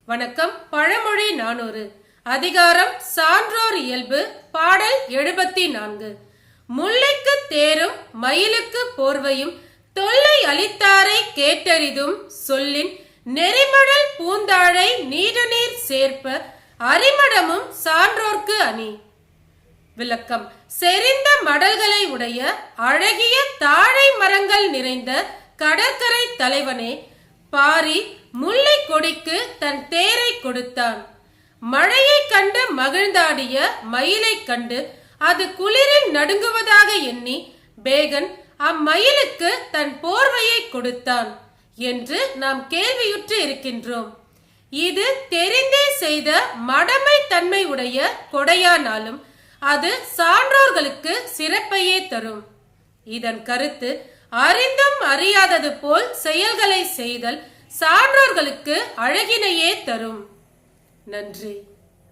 வணக்கம். பழமொழி 400 அதிகாரம் சான்றோர் இயல்பு பாடல் 74. முல்லைக்கு தேரும் மயிலுக்கு போர்வையும் தொல்லை அளித்தாரை கேட்டறிதும் சொல்லின் நெறிமடல் பூந்தாழை நீடநீர் சேர்ப்ப அரிமடமும் சான்றோர்க்கு அணி. விளக்கம். செறிந்த மடல்களை உடைய அழகிய தாழை மரங்கள் நிறைந்த கடற்கரை தலைவனே, பாரி முல்லை கொடிக்கு தன் தேரை கொடுத்தான். மழையை கண்டு மகிழ்ந்தாடிய மயிலை கண்டு அது குளிரில் நடுங்குவதாக எண்ணி பேகன் அம்மயிலுக்கு தன் போர்வையை கொடுத்தான் என்று நாம் கேள்வியுற்று இருக்கின்றோம். இது தெரிந்தே செய்த மடமை தன்மை உடைய கொடையானாலும் அது சான்றோர்களுக்கு சிறப்பையே தரும். இதன் கருத்து, அறிந்தும் அறியாதது போல் செயல்களை செய்தல் சான்றோர்களுக்கு அழகினையே தரும். நன்றி.